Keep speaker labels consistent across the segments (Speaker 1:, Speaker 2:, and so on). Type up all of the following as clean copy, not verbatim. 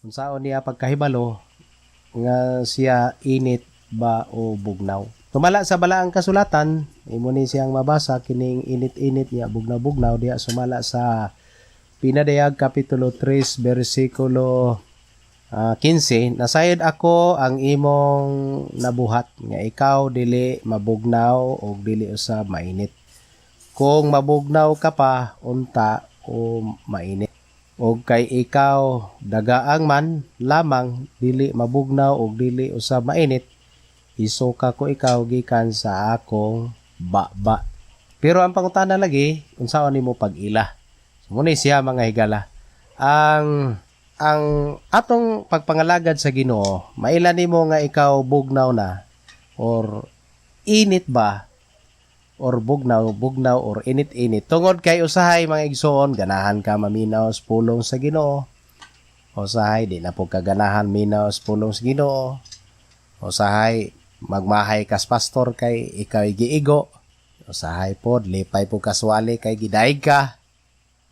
Speaker 1: unsaon niya pagkahibalo nga siya init ba o bugnaw. Sumala sa balaang kasulatan, imo ni siyang mabasa kining init-init niya bugnaw-bugnaw diya sumala sa Pinadayag Kapitulo 3 versikulo 15. Nasayod ako ang imong nabuhat nga ikaw dili mabugnaw o dili usab mainit. Kung mabugnaw ka pa unta o mainit. O kay ikaw dagaang man lamang dili mabugnaw o dili usab mainit, isuka ko ikaw gikan sa akong baba. Pero ang pangutana lagi, unsaon nimo pag-ila? So, muna siya mga higala. Ang atong pagpangalagad sa Ginoo, maila nimo nga ikaw bugnaw na or init ba? Or bugnaw or init-init. Tungod kay usahay mga igsoon, ganahan ka maminaw sa pulong sa Ginoo. Usahay di na po kaganahan minaw sa pulong sa Ginoo. Usahay magmahay kas pastor kay ikaw giigo. Usahay pod lipay po kaswali kay gidaig ka.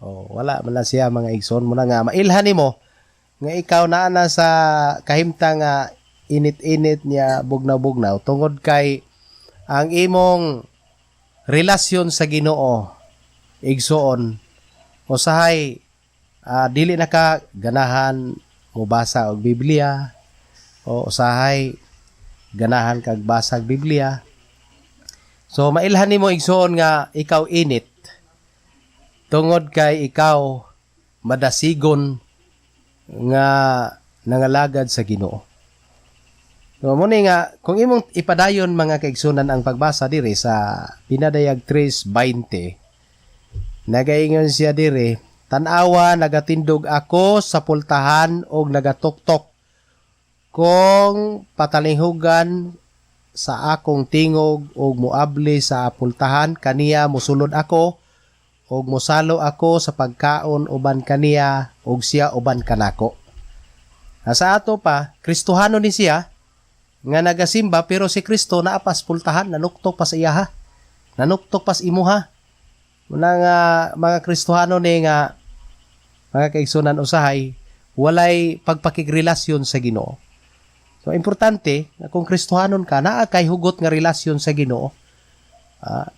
Speaker 1: O wala man na siya mga igsoon mo na nga mailhan nimo nga ikaw naa na sa kahimtang nga init-init niya bugnaw-bugnaw tungod kay ang imong relasyon sa Ginoo igsoon usahay dili na ka ganahan mobasa og Biblia o usahay ganahan kag basa og Biblia. So mailhan nimo igsoon nga ikaw init tungod kay ikaw madasigon nga nangalagad sa Ginoo. So, muna nga, kung imong ipadayon mga kaigsunan ang pagbasa diri sa Pinadayag 3:20, nagaingon siya diri, tanawa nagatindog ako sa pultahan og nagatuktok kung patalinghugan sa akong tingog og muabli sa pultahan kaniya mosulod ako og mosalo ako sa pagkaon uban kaniya og siya uban kanako. Sa ato pa, Kristohano ni siya nga nagasimba pero si Kristo naa pas pultahan nanuktok pas iyaha nanuktok pas imuha muna nga mga Kristohano ni nga mga kaigsunan usahay walay pagpakigrelasyon sa Ginoo. So importante nga kung Kristohanon ka naa kay hugot nga relasyon sa Ginoo.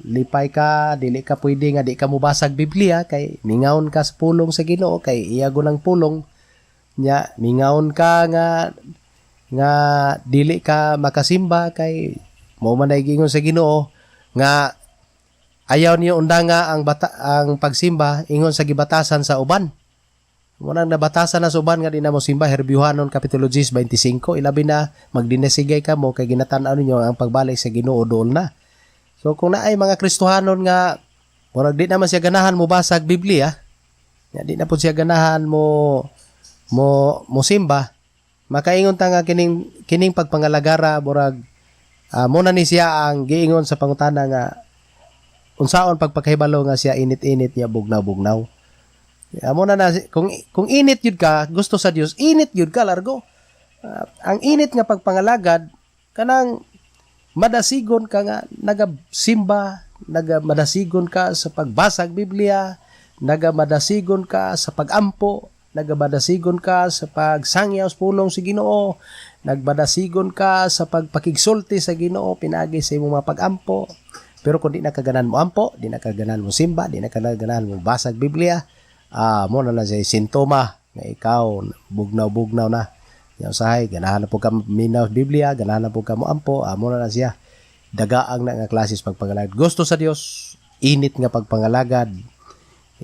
Speaker 1: Lipay ka dili ka pwede nga di ka mobasag Biblia kay mingawon ka sa pulong sa Ginoo kay iya gunang pulong nya mingawon ka nga dili ka makasimba kay mao man ay gingon sa Ginoo nga ayaw niyo undanga ang pagsimba ingon sa gibatasan sa uban. Munang nabatasan na sa uban nga di na mo simba Herbiuhanon Kapitulo 10:25 ilabi na magdinasigay ka mo kay ginatan-aw ninyo ang pagbalik sa Ginoo dool na. So kung naay mga Kristohanon nga murag di naman siya ganahan mo basag Biblia, nga di na po siya ganahan mo simba, makaingon ta nga kining pagpangalagara murag muna ni siya ang giingon sa pangutana nga unsaon pagpakahibalo nga siya init-init niya bugnaw-bugnaw. Muna na kung init yun ka gusto sa Dios init yun ka largo. Ang init nga pagpangalagad kanang madasigon ka nga nagasimba, madasigon ka sa pagbasag Biblia, madasigon ka sa pagampo, nagabadasigon ka sa pagsangyaw sa pulong sa Ginoo, nagmadasigon ka sa pagpakigsulti sa Ginoo pinagi sa imong mga pagampo. Pero kung di na kaganan mo ampo, di na kaganan mo simba, di na kaganan mo basag Biblia, mo na siya sintoma nga ikaw bugnaw-bugnaw na. Yang usahay ganahan na po ka minaw Biblia, ganahan na po ka mo ampo, mo na siya dagaang na nga klases pagpangalagad. Gusto sa Dios init nga pagpangalagad.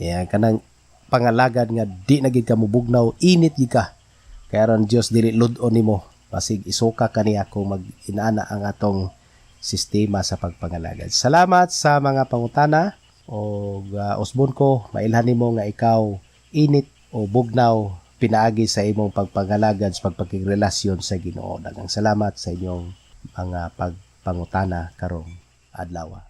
Speaker 1: Yan kanang pangalagad nga di na gid ka mubugnaw init gid ka kaya ron Dios dili lud-on nimo basig isuka kaniya kung mag-inana ang atong sistema sa pagpangalagad. Salamat sa mga pangutana o usbon ko mailhan nimo nga ikaw init o bugnaw pinaagi sa imong pagpangalagad sa pagpakigrelasyon sa Ginoo. Daghang salamat sa inyong mga pagpangutana karong adlaw.